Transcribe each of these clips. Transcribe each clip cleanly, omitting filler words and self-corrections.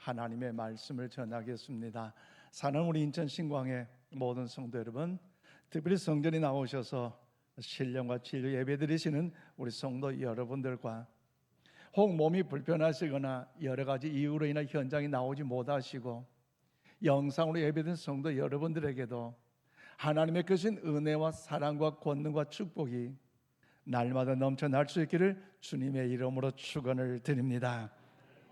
하나님의 말씀을 전하겠습니다. 사는 우리 인천 신광의 모든 성도 여러분, 특별히 성전에 나오셔서 신령과 진료 예배드리시는 우리 성도 여러분들과 혹 몸이 불편하시거나 여러 가지 이유로 인해 현장에 나오지 못하시고 영상으로 예배드린 성도 여러분들에게도 하나님의 크신 은혜와 사랑과 권능과 축복이 날마다 넘쳐날 수 있기를 주님의 이름으로 축원을 드립니다.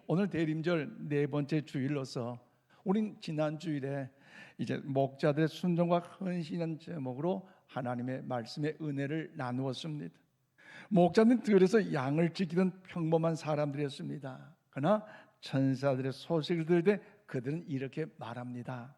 오늘 대림절 네 번째 주일로서 우린 지난 주일에 이제 목자들의 순종과 헌신한 제목으로 하나님의 말씀의 은혜를 나누었습니다. 목자는 들에서 양을 지키던 평범한 사람들이었습니다. 그러나 천사들의 소식을 들을 때 그들은 이렇게 말합니다.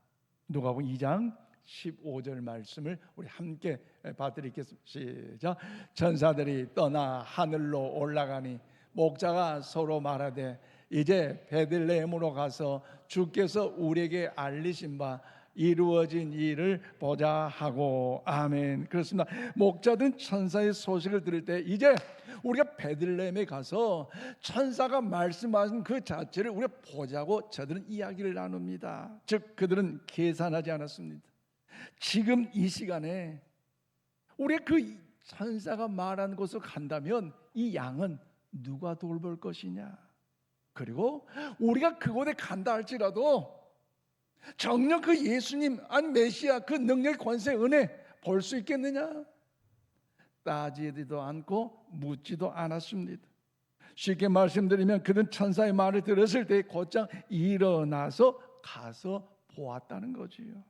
누가복음 2장 15절 말씀을 우리 함께 봐드리겠습니다. 시작. 천사들이 떠나 하늘로 올라가니 목자가 서로 말하되 이제 베들레헴으로 가서 주께서 우리에게 알리신 바 이루어진 일을 보자 하고. 아멘. 그렇습니다. 목자들은 천사의 소식을 들을 때 이제 우리가 베들레헴에 가서 천사가 말씀하신 그 자체를 우리가 보자고 저들은 이야기를 나눕니다. 즉 그들은 계산하지 않았습니다. 지금 이 시간에 우리가 그 천사가 말한 곳으로 간다면 이 양은 누가 돌볼 것이냐, 그리고 우리가 그곳에 간다 할지라도 정녕 그 예수님 아니 메시아 그 능력 권세 은혜 볼 수 있겠느냐, 따지지도 않고 묻지도 않았습니다. 쉽게 말씀드리면 그는 천사의 말을 들었을 때 곧장 일어나서 가서 보았다는 거지요.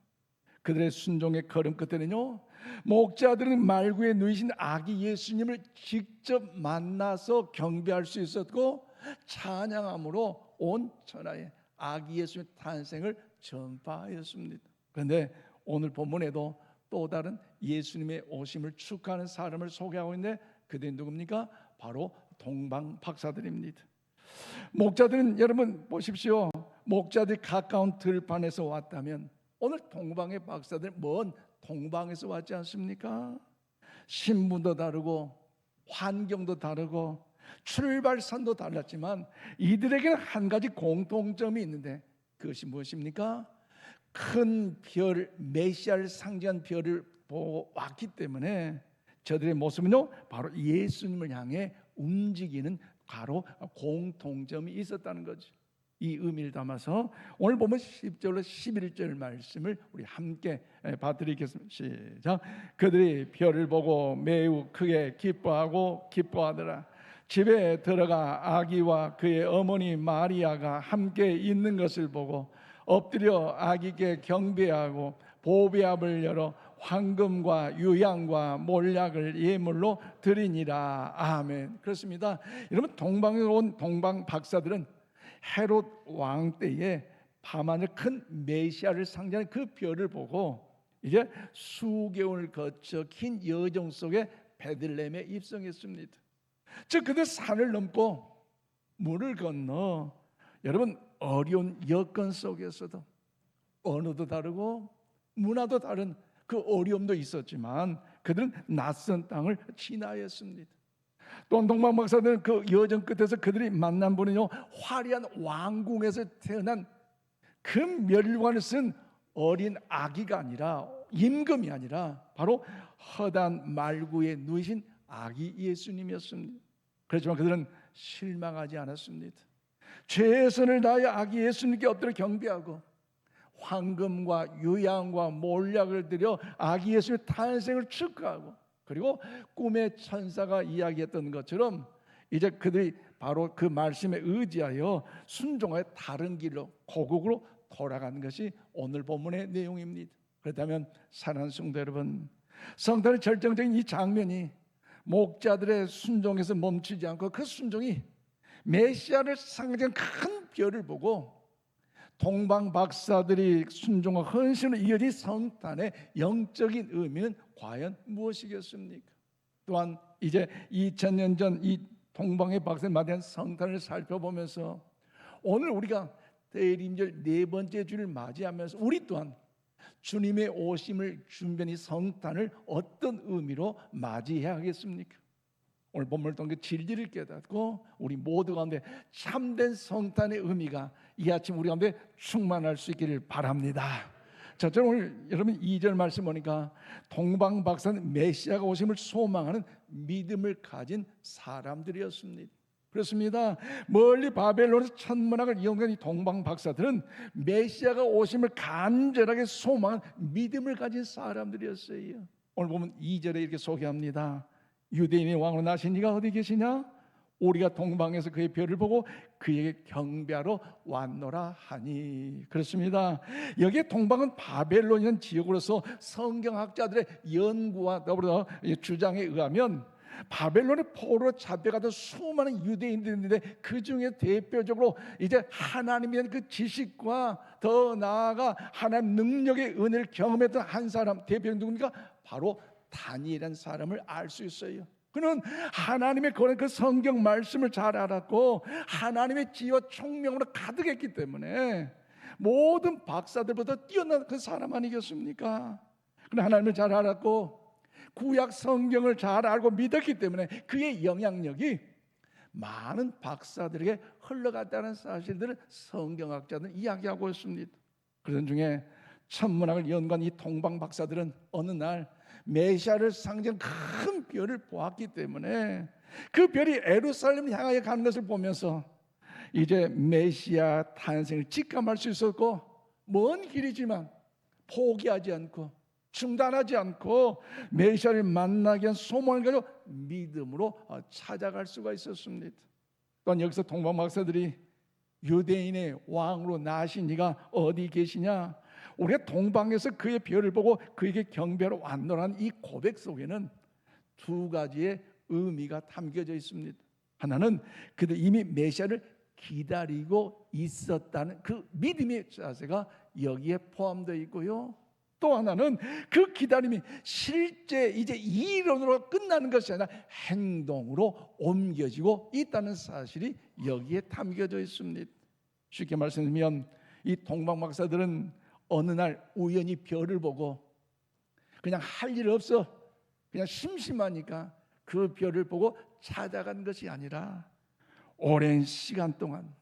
그들의 순종의 걸음 끝에는요, 목자들은 말구에 누이신 아기 예수님을 직접 만나서 경배할 수 있었고 찬양함으로 온 천하에 아기 예수님의 탄생을 전파하였습니다. 그런데 오늘 본문에도 또 다른 예수님의 오심을 축하하는 사람을 소개하고 있는데 그들이 누굽니까? 바로 동방 박사들입니다. 목자들은 여러분 보십시오. 목자들이 가까운 들판에서 왔다면 오늘 동방의 박사들 먼 동방에서 왔지 않습니까? 신분도 다르고 환경도 다르고 출발선도 달랐지만 이들에게는 한 가지 공통점이 있는데 그것이 무엇입니까? 큰 별, 메시아를 상징한 별을 보고 왔기 때문에 저들의 모습은요 바로 예수님을 향해 움직이는 바로 공통점이 있었다는 거죠. 이 의미를 담아서 오늘 보면 10절로 11절 말씀을 우리 함께 봐드리겠습니다. 시작. 그들이 별을 보고 매우 크게 기뻐하더라. 집에 들어가 아기와 그의 어머니 마리아가 함께 있는 것을 보고 엎드려 아기께 경배하고 보배압을 열어 황금과 유향과 몰약을 예물로 드리니라. 아멘. 그렇습니다. 여러분, 동방에 온 동방 박사들은 헤롯 왕 때에 밤하늘 큰 메시아를 상징하는 그 별을 보고 이제 수개월 거쳐 긴 여정 속에 베들레헴에 입성했습니다. 즉 그들 산을 넘고 물을 건너 여러분 어려운 여건 속에서도 언어도 다르고 문화도 다른 그 어려움도 있었지만 그들은 낯선 땅을 지나였습니다. 또 동방 박사들은 그 여정 끝에서 그들이 만난 분은요 화려한 왕궁에서 태어난 그 멸관을 쓴 어린 아기가 아니라 임금이 아니라 바로 허단 말구에 누이신 아기 예수님이었습니다. 그렇지만 그들은 실망하지 않았습니다. 최선을 다해 아기 예수님께 엎드려 경배하고 황금과 유향과 몰약을 드려 아기 예수님의 탄생을 축하하고 그리고 꿈의 천사가 이야기했던 것처럼 이제 그들이 바로 그 말씀에 의지하여 순종하여 다른 길로 고국으로 돌아가는 것이 오늘 본문의 내용입니다. 그렇다면 사랑하는 성도 여러분, 성탄의 절정적인 이 장면이 목자들의 순종에서 멈추지 않고 그 순종이 메시아를 상징하는 큰 별을 보고 동방 박사들이 순종과 헌신으로 이어진 성탄의 영적인 의미는 과연 무엇이겠습니까? 또한 이제 2000년 전 이 동방의 박사를 맞이한 성탄을 살펴보면서 오늘 우리가 대림절 네 번째 주를 맞이하면서 우리 또한 주님의 오심을 준비한 이 성탄을 어떤 의미로 맞이해야 하겠습니까? 오늘 본문을 통해 진리를 깨닫고 우리 모두 가운데 참된 성탄의 의미가 이 아침 우리 가운데 충만할 수 있기를 바랍니다. 자, 저는 오늘 여러분 2절 말씀 보니까 동방박사는 메시아가 오심을 소망하는 믿음을 가진 사람들이었습니다. 그렇습니다. 멀리 바벨론에서 천문학을 이용한 이 동방박사들은 메시아가 오심을 간절하게 소망한 믿음을 가진 사람들이었어요. 오늘 보면 2절에 이렇게 소개합니다. 유대인의 왕으로 나신 이가 어디 계시냐? 우리가 동방에서 그의 별을 보고 그에게 경배하러 왔노라 하니. 그렇습니다. 여기에 동방은 바벨론이라는 지역으로서 성경학자들의 연구와 더불어 주장에 의하면 바벨론의 포로로 잡혀가던 수많은 유대인들이 있는데 그 중에 대표적으로 이제 하나님에 대한 그 지식과 더 나아가 하나님 능력의 은혜를 경험했던 한 사람, 대표는 누굽니까? 바로 다니엘이라는 사람을 알 수 있어요. 그는 하나님의 거룩한 그 성경 말씀을 잘 알았고 하나님의 지혜와 총명으로 가득했기 때문에 모든 박사들보다 뛰어난 그 사람 아니겠습니까? 그는 하나님을 잘 알았고 구약 성경을 잘 알고 믿었기 때문에 그의 영향력이 많은 박사들에게 흘러갔다는 사실들을 성경학자들은 이야기하고 있습니다. 그런 중에 천문학을 연구한 이 동방 박사들은 어느 날 메시아를 상징하는 큰 별을 보았기 때문에 그 별이 예루살렘을 향하여 가는 것을 보면서 이제 메시아 탄생을 직감할 수 있었고 먼 길이지만 포기하지 않고 중단하지 않고 메시아를 만나기 위한 소망을 가지고 믿음으로 찾아갈 수가 있었습니다. 또한 여기서 동방 박사들이 유대인의 왕으로 나신 이가 어디 계시냐? 우리가 동방에서 그의 별을 보고 그에게 경배하러 왔노라는 이 고백 속에는 두 가지의 의미가 담겨져 있습니다. 하나는 그들 이미 메시아를 기다리고 있었다는 그 믿음의 자세가 여기에 포함되어 있고요. 또 하나는 그 기다림이 실제 이제 이론으로 끝나는 것이 아니라 행동으로 옮겨지고 있다는 사실이 여기에 담겨져 있습니다. 쉽게 말씀드리면 이 동방 박사들은 어느 날 우연히 별을 보고 그냥 할 일 없어 그냥 심심하니까 그 별을 보고 찾아간 것이 아니라 오랜 시간 동안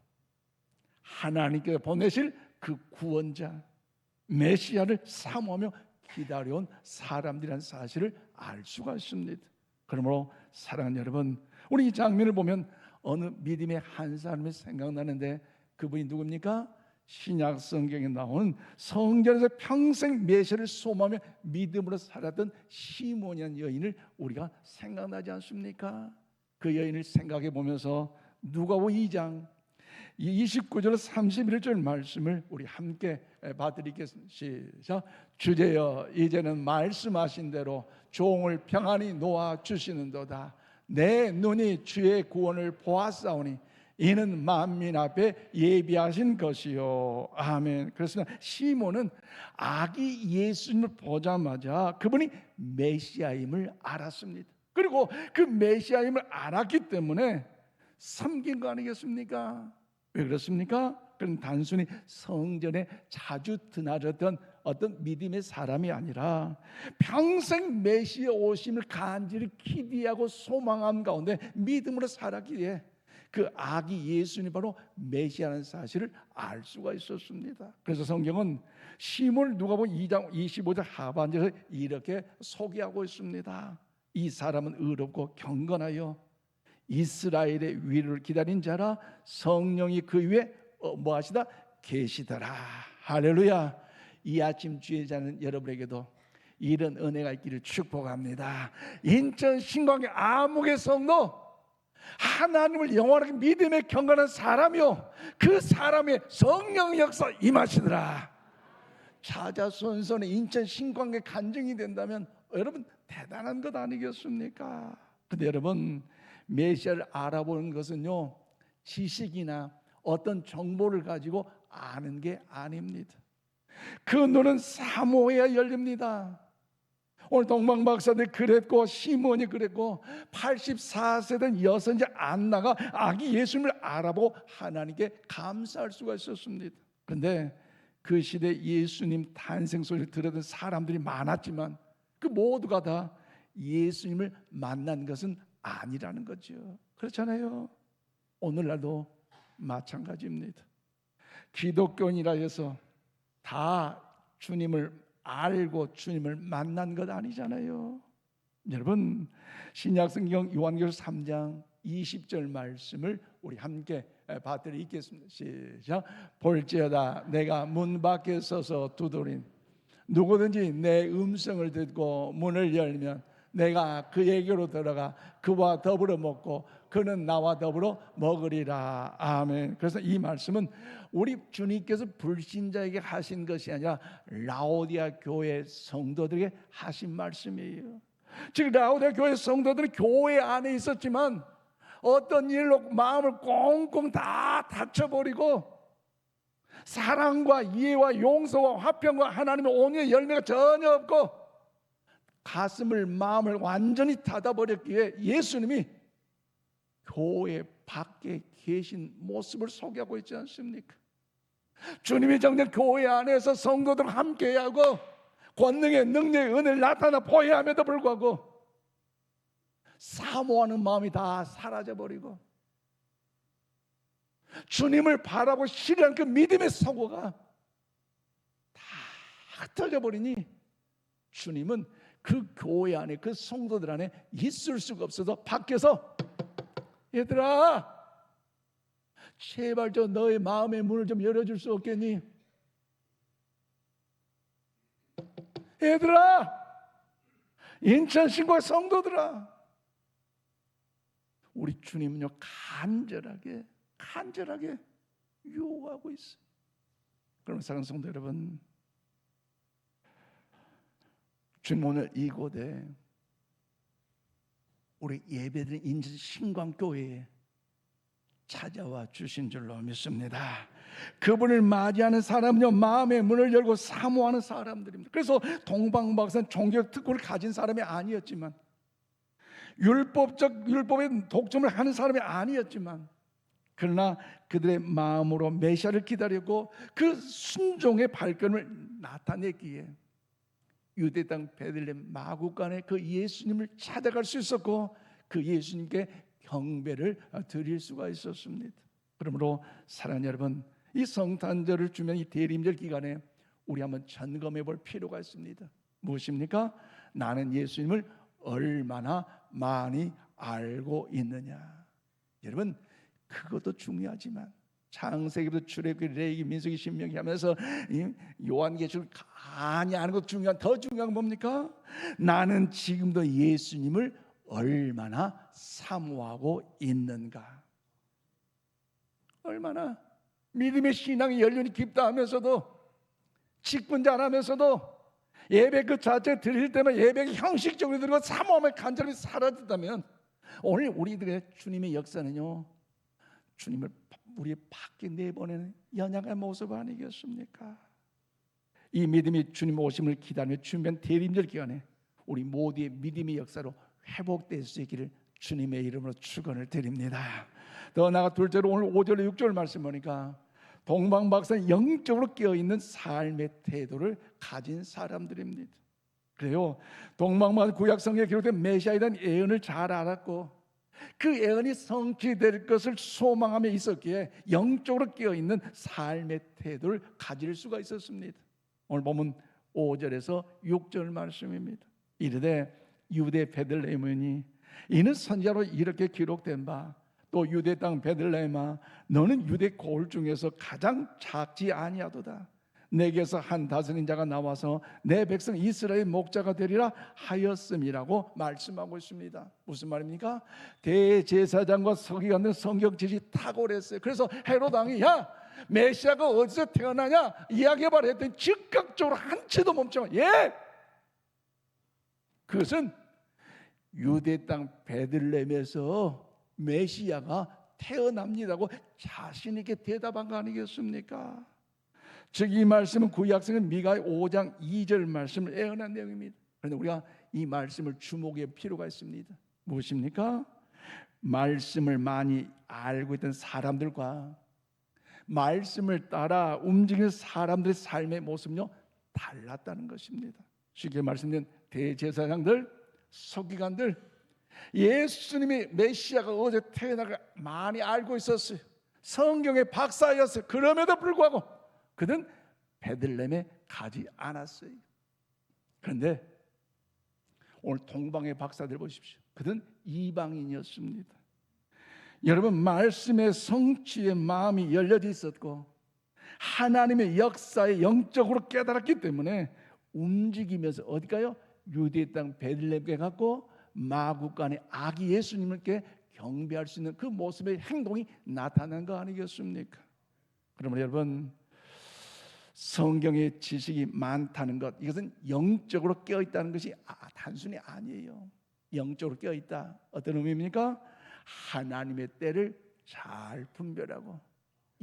하나님께서 보내실 그 구원자 메시아를 사모하며 기다려온 사람들이라는 사실을 알 수가 있습니다. 그러므로 사랑하는 여러분, 우리 이 장면을 보면 어느 믿음의 한 사람이 생각나는데 그분이 누굽니까? 신약 성경에 나오는 성전에서 평생 메시아를 소망하며 믿음으로 살았던 시몬이라는 여인을 우리가 생각나지 않습니까? 그 여인을 생각해 보면서 누가복음 2장 29절 31절 말씀을 우리 함께 봐드리겠습니다. 시작. 주제여 이제는 말씀하신 대로 종을 평안히 놓아 주시는도다. 내 눈이 주의 구원을 보았사오니 이는 만민 앞에 예비하신 것이요. 아멘. 그렇습니다. 시몬은 아기 예수님을 보자마자 그분이 메시아임을 알았습니다. 그리고 그 메시아임을 알았기 때문에 섬긴 거 아니겠습니까? 왜 그렇습니까? 그건 단순히 성전에 자주 드나들었던 어떤 믿음의 사람이 아니라 평생 메시아 오심을 간절히 기대하고 소망한 가운데 믿음으로 살았기에 그 아기 예수님이 바로 메시아라는 사실을 알 수가 있었습니다. 그래서 성경은 시몬을 누가복음 2장 25절 하반절에 이렇게 소개하고 있습니다. 이 사람은 의롭고 경건하여 이스라엘의 위로를 기다린 자라 성령이 그 위에 뭐하시다? 계시더라. 할렐루야. 이 아침 주의 자는 여러분에게도 이런 은혜가 있기를 축복합니다. 인천 신광의 아무개 성도 하나님을 영원하게 믿음에 경건한 사람이요 그 사람의 성령 역사 임하시더라. 자자손손의 인천 신광의 간증이 된다면 여러분 대단한 것 아니겠습니까? 근데 여러분 메시아를 알아보는 것은요 지식이나 어떤 정보를 가지고 아는 게 아닙니다. 그 눈은 사모해야 열립니다. 오늘 동방 박사들이 그랬고 시몬이 그랬고 84세 된 여선자 안나가 아기 예수님을 알아보고 하나님께 감사할 수가 있었습니다. 그런데 그 시대 예수님 탄생 소리를 들었던 사람들이 많았지만 그 모두가 다 예수님을 만난 것은 아니라는 거죠. 그렇잖아요. 오늘날도 마찬가지입니다. 기독교인이라 해서 다 주님을 알고 주님을 만난 것 아니잖아요. 여러분, 신약성경 요한계시록 3장 20절 말씀을 우리 함께 받들어 읽겠습니다. 시작. 볼지어다 내가 문 밖에 서서 두드린 누구든지 내 음성을 듣고 문을 열면 내가 그에게로 들어가 그와 더불어 먹고 그는 나와 더불어 먹으리라. 아멘. 그래서 이 말씀은 우리 주님께서 불신자에게 하신 것이 아니라 라오디아 교회 성도들에게 하신 말씀이에요. 즉 라오디아 교회 성도들은 교회 안에 있었지만 어떤 일로 마음을 꽁꽁 다 닫혀버리고 사랑과 이해와 용서와 화평과 하나님의 온유의 열매가 전혀 없고 가슴을 마음을 완전히 닫아버렸기에 예수님이 교회 밖에 계신 모습을 소개하고 있지 않습니까? 주님이 정녕 교회 안에서 성도들과 함께하고 권능의 능력의 은혜를 나타나 보여함에도 불구하고 사모하는 마음이 다 사라져버리고 주님을 바라고 실현한 그 믿음의 사고가 다 흩어져버리니 주님은 그 교회 안에 그 성도들 안에 있을 수가 없어서 밖에서 얘들아 제발 저 너의 마음의 문을 좀 열어줄 수 없겠니? 얘들아 인천 신고의 성도들아 우리 주님은요 간절하게 요구하고 있어요. 그러면 사랑하는 성도 여러분, 주님 오늘 이곳에 우리 예배드린 인천 신광교회에 찾아와 주신 줄로 믿습니다. 그분을 맞이하는 사람은요 마음의 문을 열고 사모하는 사람들입니다. 그래서 동방박산 종교 특권을 가진 사람이 아니었지만 율법의 독점을 하는 사람이 아니었지만 그러나 그들의 마음으로 메시아를 기다렸고 그 순종의 발걸음을 나타냈기에 유대 땅 베들레헴 마구간에 그 예수님을 찾아갈 수 있었고 그 예수님께 경배를 드릴 수가 있었습니다. 그러므로 사랑하는 여러분, 이 성탄절을 주면 이 대림절 기간에 우리 한번 점검해 볼 필요가 있습니다. 무엇입니까? 나는 예수님을 얼마나 많이 알고 있느냐. 여러분 그것도 중요하지만 창세기부터 출애굽기, 레위기, 민수기, 신명기 하면서 요한계시록 많이 아는 것도 중요한 더 중요한 건 뭡니까? 나는 지금도 예수님을 얼마나 사모하고 있는가. 얼마나 믿음의 신앙의 연륜이 깊다 하면서도 직분자 안 하면서도 예배 그 자체 드릴 때만 예배가 형식적으로 드리고 사모함의 간절함이 사라졌다면 오늘 우리들의 주님의 역사는요 주님을 우리 밖에 내보내는 연약한 모습 아니겠습니까? 이 믿음이 주님 오심을 기다리며 준비한 대림절 기간에 우리 모두의 믿음의 역사로 회복될 수 있기를 주님의 이름으로 축원을 드립니다. 더 나아가 둘째로 오늘 5절 6절 말씀 보니까 동방박산 영적으로 깨어있는 삶의 태도를 가진 사람들입니다. 그래요. 동방박산 구약성경에 기록된 메시아에 대한 예언을 잘 알았고 그 예언이 성취될 것을 소망하며 있었기에 영적으로 깨어있는 삶의 태도를 가질 수가 있었습니다. 오늘 보면 5절에서 6절 말씀입니다. 이르되 유대 베들레헴이니 이는 선지자로 이렇게 기록된 바 또 유대 땅 베들레헴아 너는 유대 고을 중에서 가장 작지 아니하도다. 내게서 한 다스린 자가 나와서 내 백성 이스라엘 목자가 되리라 하였음이라고 말씀하고 있습니다. 무슨 말입니까? 대제사장과 서기관들 성경 지식이 탁월했어요. 그래서 헤롯 왕이 야 메시아가 어디서 태어나냐 이야기해봐라 했더니 즉각적으로 한치도 멈춰. 예, 그것은 유대 땅 베들레헴에서 메시아가 태어납니다고 자신 있게 대답한 거 아니겠습니까? 즉 이 말씀은 구약성경 미가 5장 2절 말씀을 예언한 내용입니다. 그런데 우리가 이 말씀을 주목할 필요가 있습니다. 무엇입니까? 말씀을 많이 알고 있던 사람들과 말씀을 따라 움직이는 사람들의 삶의 모습은요 달랐다는 것입니다. 쉽게 말씀드리면 대제사장들, 서기관들 예수님이 메시아가 어제 태어날 걸 많이 알고 있었어요. 성경의 박사였어요. 그럼에도 불구하고 그는 베들레헴에 가지 않았어요. 그런데 오늘 동방의 박사들 보십시오. 그는 이방인이었습니다. 여러분, 말씀의 성취의 마음이 열려져 있었고 하나님의 역사에 영적으로 깨달았기 때문에 움직이면서 어디가요? 유대 땅 베들레헴에 갔고 마구간의 아기 예수님께 경배할 수 있는 그 모습의 행동이 나타난 거 아니겠습니까? 그러면 여러분, 성경의 지식이 많다는 것, 이것은 영적으로 깨어있다는 것이 단순히 아니에요. 영적으로 깨어있다, 어떤 의미입니까? 하나님의 때를 잘 분별하고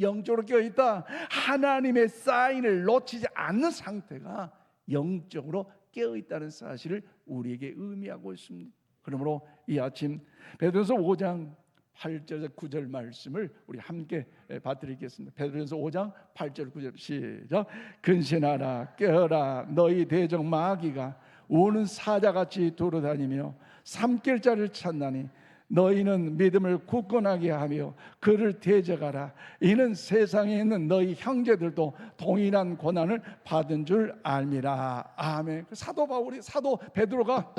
영적으로 깨어있다, 하나님의 사인을 놓치지 않는 상태가 영적으로 깨어있다는 사실을 우리에게 의미하고 있습니다. 그러므로 이 아침 베드로전서 5장 8절 9절 말씀을 우리 함께 받드리겠습니다. 베드로전서 5장 8절 9절 시작. 근신하라, 깨어라, 너희 대적 마귀가 우는 사자같이 돌아다니며 삼킬 자를 찾나니 너희는 믿음을 굳건하게 하며 그를 대적하라. 이는 세상에 있는 너희 형제들도 동일한 고난을 받은 줄 알미라. 아멘. 사도 바울이, 사도 베드로가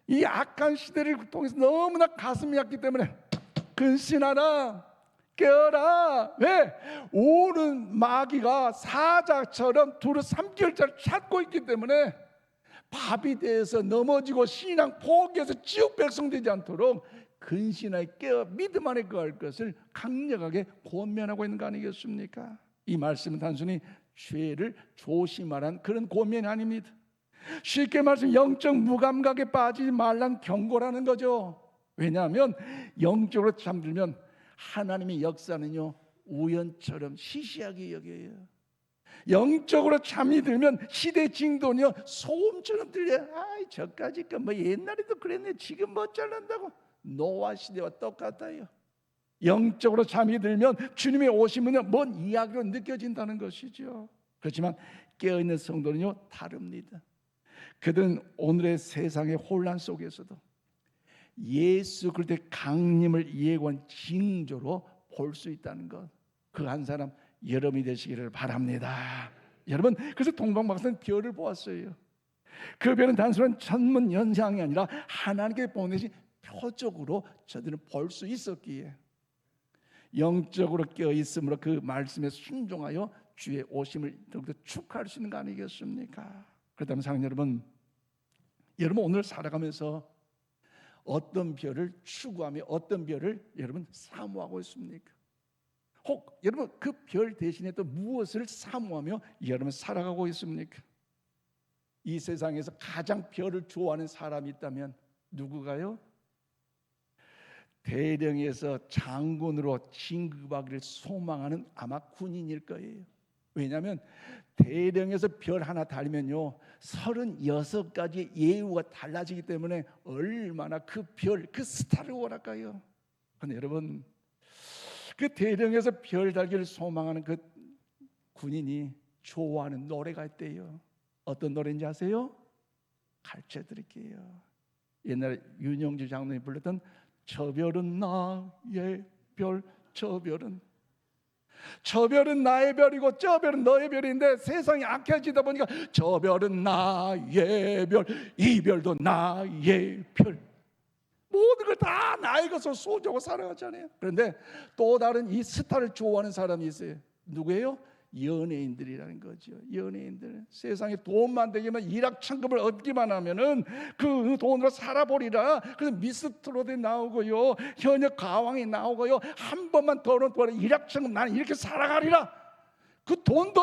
이 악한 시대를 통해서 너무나 가슴이 아프기 때문에 근신하라, 깨어라. 왜? 오는 마귀가 사자처럼 두루 삼킬 자를 찾고 있기 때문에 밥이 되어서 넘어지고 신앙 포기해서 지옥 백성 되지 않도록 근신하여 깨어 믿음 안에 거할 것을 강력하게 권면하고 있는 거 아니겠습니까? 이 말씀은 단순히 죄를 조심하라는 그런 권면이 아닙니다. 쉽게 말해서 영적 무감각에 빠지지 말란 경고라는 거죠. 왜냐하면 영적으로 잠들면 하나님의 역사는요 우연처럼 시시하게 여겨요. 영적으로 잠이 들면 시대 징도는요 소음처럼 들려요. 아이 저까지 뭐 옛날에도 그랬네, 지금 뭐 잘난다고. 노아 시대와 똑같아요. 영적으로 잠이 들면 주님의 오심은 먼 이야기로 느껴진다는 것이죠. 그렇지만 깨어있는 성도는요 다릅니다. 그들은 오늘의 세상의 혼란 속에서도 예수 그리스도의 강림을 예고한 징조로 볼 수 있다는 것, 그 한 사람 여러분이 되시기를 바랍니다. 여러분, 그래서 동방박사는 별을 보았어요. 그 별은 단순한 천문 현상이 아니라 하나님께 보내신 표적으로 저들은 볼 수 있었기에 영적으로 깨어 있으므로 그 말씀에 순종하여 주의 오심을 더욱더 축하할 수 있는 거 아니겠습니까? 그렇다면 사랑하는 여러분 오늘 살아가면서 어떤 별을 추구하며 어떤 별을 여러분 사모하고 있습니까? 혹 여러분 그 별 대신에 또 무엇을 사모하며 여러분 살아가고 있습니까? 이 세상에서 가장 별을 좋아하는 사람이 있다면 누구가요? 대령에서 장군으로 진급하기를 소망하는 아마 군인일 거예요. 왜냐하면 대령에서 별 하나 달면요 36가지의 예우가 달라지기 때문에 얼마나 그 별, 그 스타를 원할까요? 그런데 여러분 그 대령에서 별 달기를 소망하는 그 군인이 좋아하는 노래가 있대요. 어떤 노래인지 아세요? 가르쳐 드릴게요. 옛날에 윤영주 장로님이 불렀던 저 별은 나의 별, 저 별은 나의 별이고 저 별은 너의 별인데 세상이 악해지다 보니까 저 별은 나의 별, 이 별도 나의 별, 모든 걸 다 나의 것으로 소유하고 살아가잖아요. 그런데 또 다른 이 스타를 좋아하는 사람이 있어요. 누구예요? 연예인들이라는 거죠. 연예인들, 세상에 돈만 되기만 일확천금을 얻기만 하면은 그 돈으로 살아보리라. 그래서 미스트롯에 나오고요, 현역 가왕이 나오고요, 한 번만 더 일확천금 나는 이렇게 살아가리라. 그 돈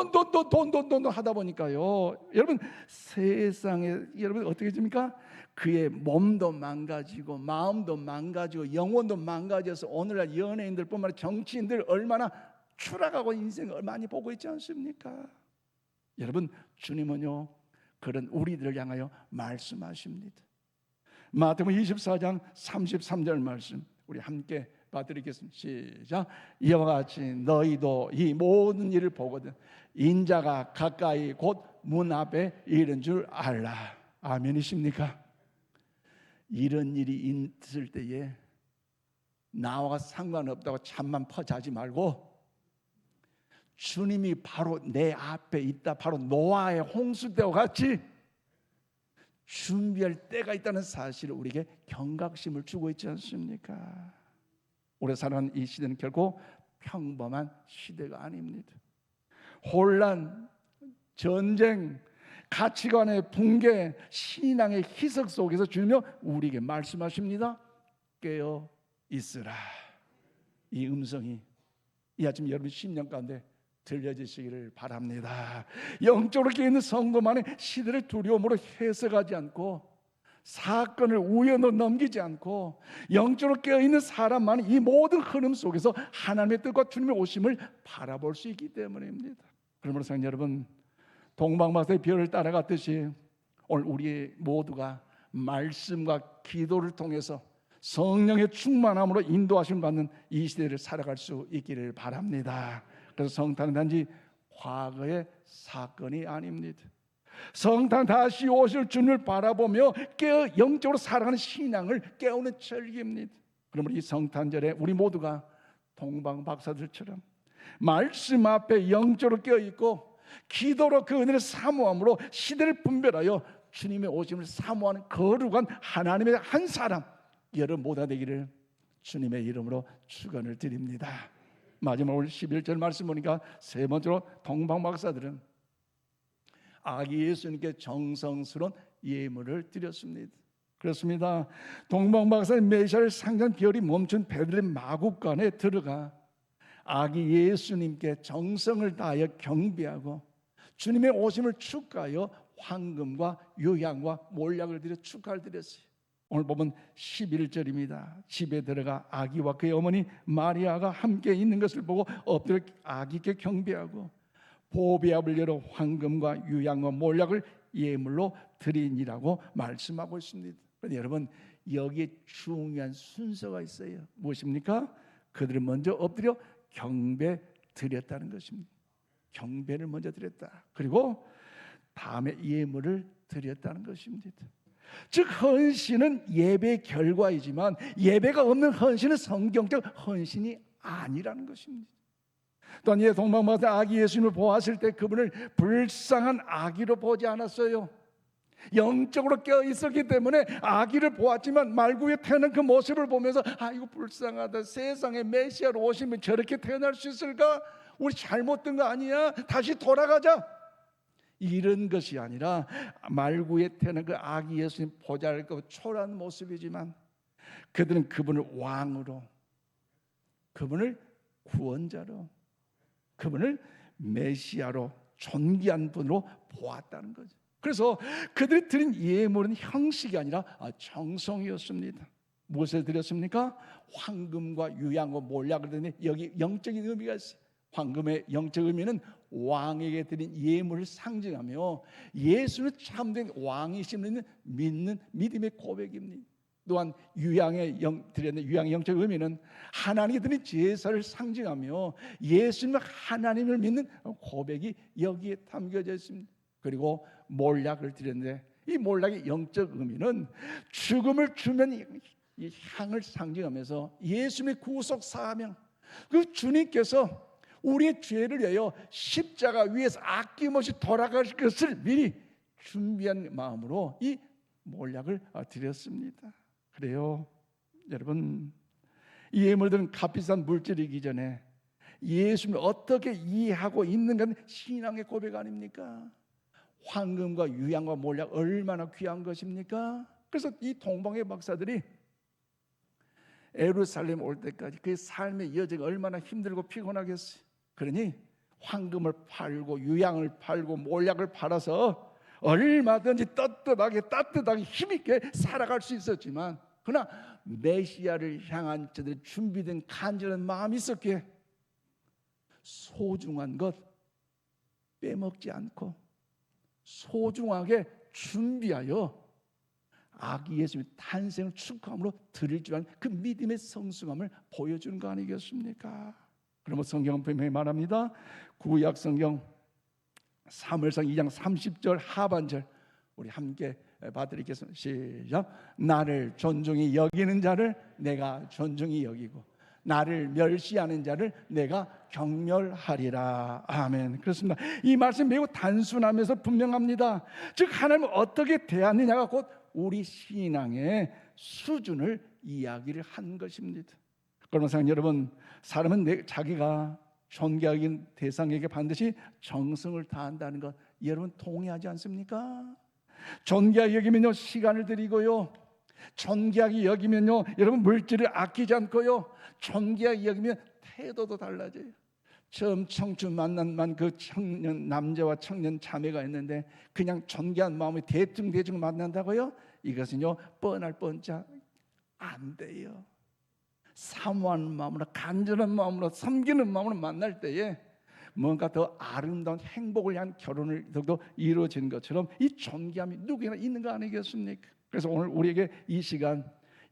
하다 보니까요, 여러분 세상에 여러분 어떻게 됩니까? 그의 몸도 망가지고 마음도 망가지고 영혼도 망가져서 오늘날 연예인들뿐만 아니라 정치인들 얼마나 추락하고 인생을 많이 보고 있지 않습니까? 여러분 주님은요 그런 우리들을 향하여 말씀하십니다. 마태복음 24장 33절 말씀 우리 함께 봐드리겠습니다. 시작. 이와 같이 너희도 이 모든 일을 보거든 인자가 가까이 곧 문 앞에 이른 줄 알라. 아멘이십니까? 이런 일이 있을 때에 나와 상관없다고 잠만 퍼자지 말고 주님이 바로 내 앞에 있다, 바로 노아의 홍수대와 같이 준비할 때가 있다는 사실을 우리에게 경각심을 주고 있지 않습니까? 우리 살아가는 이 시대는 결코 평범한 시대가 아닙니다. 혼란, 전쟁, 가치관의 붕괴, 신앙의 희석 속에서 주며 우리에게 말씀하십니다. 깨어 있으라. 이 음성이 이 아침 여러분 심령 가운데 들려지시기를 바랍니다. 영적으로 깨어있는 성도만의 시대를 두려움으로 해석하지 않고 사건을 우연으로 넘기지 않고 영적으로 깨어있는 사람만이 이 모든 흐름 속에서 하나님의 뜻과 주님의 오심을 바라볼 수 있기 때문입니다. 그러므로 성도 여러분, 동방박사의 별을 따라갔듯이 오늘 우리 모두가 말씀과 기도를 통해서 성령의 충만함으로 인도하심 받는 이 시대를 살아갈 수 있기를 바랍니다. 그래서 성탄은 단지 과거의 사건이 아닙니다. 성탄 다시 오실 주님을 바라보며 깨어 영적으로 살아가는 신앙을 깨우는 절기입니다. 그러므로 이 성탄절에 우리 모두가 동방박사들처럼 말씀 앞에 영적으로 깨어있고 기도로 그 은혜를 사모함으로 시대를 분별하여 주님의 오심을 사모하는 거룩한 하나님의 한 사람 여러분 모두가 되기를 주님의 이름으로 축원을 드립니다. 마지막으로 11절 말씀 보니까 세 번째로 동방박사들은 아기 예수님께 정성스러운 예물을 드렸습니다. 그렇습니다. 동방박사는 메시아를 상징하는 별이 멈춘 베들레헴 마구간에 들어가 아기 예수님께 정성을 다하여 경배하고 주님의 오심을 축하하여 황금과 유향과 몰약을 드려 축하를 드렸어요. 오늘 보면 11절입니다. 집에 들어가 아기와 그의 어머니 마리아가 함께 있는 것을 보고 엎드려 아기께 경배하고 보배압을 열어 황금과 유향과 몰약을 예물로 드리니라고 말씀하고 있습니다. 그런데 여러분 여기에 중요한 순서가 있어요. 무엇입니까? 그들은 먼저 엎드려 경배 드렸다는 것입니다. 경배를 먼저 드렸다. 그리고 다음에 예물을 드렸다는 것입니다. 즉 헌신은 예배의 결과이지만 예배가 없는 헌신은 성경적 헌신이 아니라는 것입니다. 또한 이 동방박사 아기 예수님을 보았을 때 그분을 불쌍한 아기로 보지 않았어요. 영적으로 깨어 있었기 때문에 아기를 보았지만 말구에 태어난 그 모습을 보면서 아이고 불쌍하다, 세상에 메시아로 오시면 저렇게 태어날 수 있을까? 우리 잘못된 거 아니야? 다시 돌아가자, 이런 것이 아니라 말구에 태어난 그 아기 예수님 보잘것없고 초라한 모습이지만 그들은 그분을 왕으로, 그분을 구원자로, 그분을 메시아로 존귀한 분으로 보았다는 거죠. 그래서 그들이 드린 예물은 형식이 아니라 정성이었습니다. 무엇을 드렸습니까? 황금과 유향과 몰약을 드린 여기 영적인 의미가 있어요. 황금의 영적 의미는 왕에게 드린 예물을 상징하며 예수는 참된 왕이심을 믿는 믿음의 고백입니다. 또한 유향의 영적 의미는 하나님께 드린 제사를 상징하며 예수님은 하나님을 믿는 고백이 여기에 담겨져 있습니다. 그리고 몰약을 드렸는데 이 몰약의 영적 의미는 죽음을 주면 이 향을 상징하면서 예수님의 구속 사명, 그 주님께서 우리의 죄를 위하여 십자가 위에서 아낌없이 돌아갈 것을 미리 준비한 마음으로 이 몰약을 드렸습니다. 그래요, 여러분, 이 예물들은 값비싼 물질이기 전에 예수님을 어떻게 이해하고 있는가는 신앙의 고백 아닙니까? 황금과 유향과 몰약 얼마나 귀한 것입니까? 그래서 이 동방의 박사들이 예루살렘 올 때까지 그의 삶의 여정이 얼마나 힘들고 피곤하겠어요. 그러니 황금을 팔고 유향을 팔고 몰약을 팔아서 얼마든지 따뜻하게 힘있게 살아갈 수 있었지만, 그러나 메시아를 향한 저들의 준비된 간절한 마음이 있었기에 소중한 것 빼먹지 않고 소중하게 준비하여 아기 예수님의 탄생을 축하함으로 드릴 줄 아는 그 믿음의 성숙함을 보여주는 거 아니겠습니까? 그러면 성경은 분명히 말합니다. 구약 성경 사무엘상 2장 30절 하반절 우리 함께 봐드리겠습니다. 시작. 나를 존중히 여기는 자를 내가 존중히 여기고 나를 멸시하는 자를 내가 경멸하리라. 아멘. 그렇습니다. 이 말씀 매우 단순하면서 분명합니다. 즉 하나님을 어떻게 대하느냐가 곧 우리 신앙의 수준을 이야기를 한 것입니다. 그러면 여러분, 사람은 자기가 존경하는 대상에게 반드시 정성을 다한다는 것 여러분 동의하지 않습니까? 존귀하게 여기면요 시간을 들이고요, 존귀하게 여기면요 여러분 물질을 아끼지 않고요, 존귀하게 여기면 태도도 달라져요. 처음 청춘 만난 그 청년 남자와 청년 자매가 있는데 그냥 존귀한 마음에 대충 만난다고요? 이것은요 뻔할 뻔자 안 돼요. 사모하는 마음으로, 간절한 마음으로, 섬기는 마음으로 만날 때에 뭔가 더 아름다운 행복을 위한 결혼을 더욱더 이루어진 것처럼 이 존귀함이 누구에나 있는 거 아니겠습니까? 그래서 오늘 우리에게 이 시간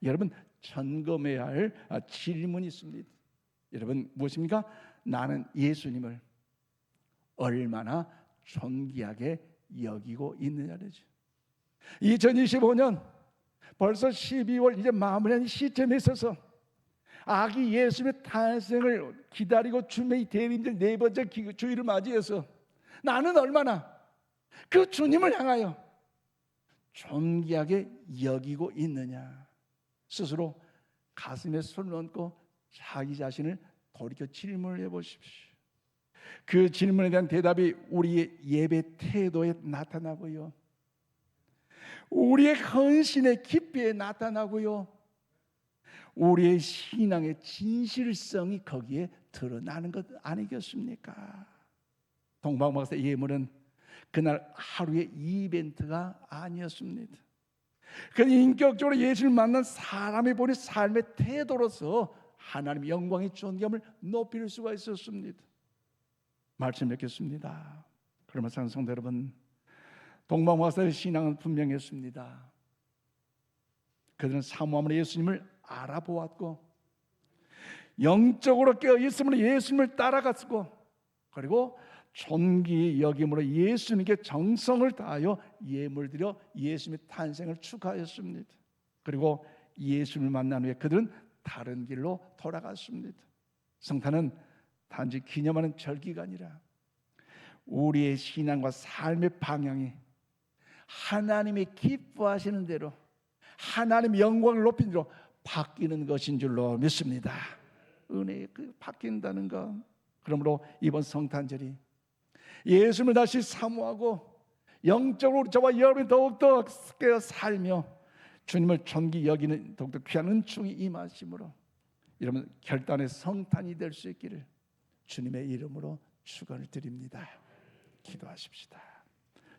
여러분 점검해야 할 질문이 있습니다. 여러분 무엇입니까? 나는 예수님을 얼마나 존귀하게 여기고 있느냐죠. 2025년 벌써 12월 이제 마무리하는 시점에 있어서 아기 예수님의 탄생을 기다리고 주님의 대림절 네 번째 주일을 맞이해서 나는 얼마나 그 주님을 향하여 존귀하게 여기고 있느냐, 스스로 가슴에 손을 얹고 자기 자신을 돌이켜 질문을 해보십시오. 그 질문에 대한 대답이 우리의 예배 태도에 나타나고요, 우리의 헌신의 깊이에 나타나고요, 우리의 신앙의 진실성이 거기에 드러나는 것 아니겠습니까? 동방박사 예물은 그날 하루의 이벤트가 아니었습니다. 그 인격적으로 예수를 만난 사람이 보는 삶의 태도로서 하나님의 영광의 존귀함을 높일 수가 있었습니다. 말씀 맺겠습니다. 그러면 성도 여러분, 동방박사의 신앙은 분명했습니다. 그들은 사모함으로 예수님을 알아보았고 영적으로 깨어있음으로 예수님을 따라갔고 그리고 존귀 여김으로 예수님께 정성을 다하여 예물드려 예수님의 탄생을 축하했습니다. 그리고 예수님을 만난 후에 그들은 다른 길로 돌아갔습니다. 성탄은 단지 기념하는 절기가 아니라 우리의 신앙과 삶의 방향이 하나님이 기뻐하시는 대로 하나님의 영광을 높이는 대로 바뀌는 것인 줄로 믿습니다. 은혜에 바뀐다는 것. 그러므로 이번 성탄절이 예수님을 다시 사모하고 영적으로 저와 여러분이 더욱더 깨어 살며 주님을 존귀 여기는 더욱더 귀한 은총이 임하심으로 여러분 결단의 성탄이 될 수 있기를 주님의 이름으로 축원을 드립니다. 기도하십시다.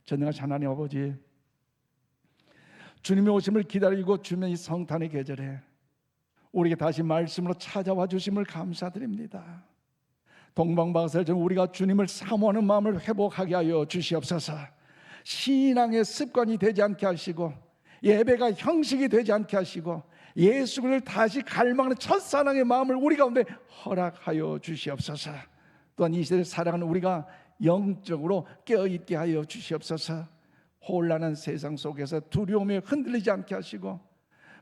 전능하신 하나님 아버지, 주님의 오심을 기다리고 주면 이 성탄의 계절에 우리에게 다시 말씀으로 찾아와 주심을 감사드립니다. 동방박사처럼 우리가 주님을 사모하는 마음을 회복하게 하여 주시옵소서. 신앙의 습관이 되지 않게 하시고 예배가 형식이 되지 않게 하시고 예수를 다시 갈망하는 첫사랑의 마음을 우리 가운데 허락하여 주시옵소서. 또한 이 시대를 살아가는 우리가 영적으로 깨어있게 하여 주시옵소서. 혼란한 세상 속에서 두려움에 흔들리지 않게 하시고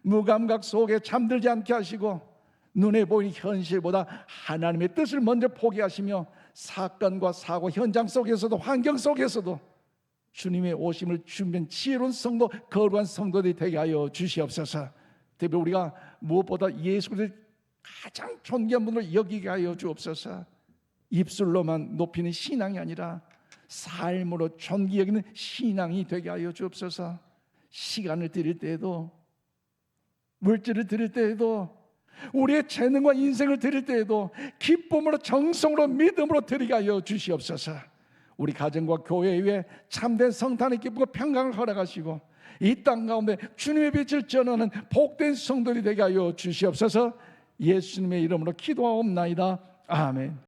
무감각 속에 잠들지 않게 하시고 눈에 보이는 현실보다 하나님의 뜻을 먼저 포기하시며 사건과 사고 현장 속에서도 환경 속에서도 주님의 오심을 준비한 지혜로운 성도, 거룩한 성도들이 되게 하여 주시옵소서. 특히 우리가 무엇보다 예수를 가장 존귀한 분으로 여기게 하여 주옵소서. 입술로만 높이는 신앙이 아니라 삶으로 존귀 여기는 신앙이 되게 하여 주옵소서. 시간을 드릴 때에도, 물질을 드릴 때에도, 우리의 재능과 인생을 드릴 때에도 기쁨으로, 정성으로, 믿음으로 드리게 하여 주시옵소서. 우리 가정과 교회 위에 참된 성탄의 기쁨과 평강을 허락하시고 이 땅 가운데 주님의 빛을 전하는 복된 성도들이 되게 하여 주시옵소서. 예수님의 이름으로 기도하옵나이다. 아멘.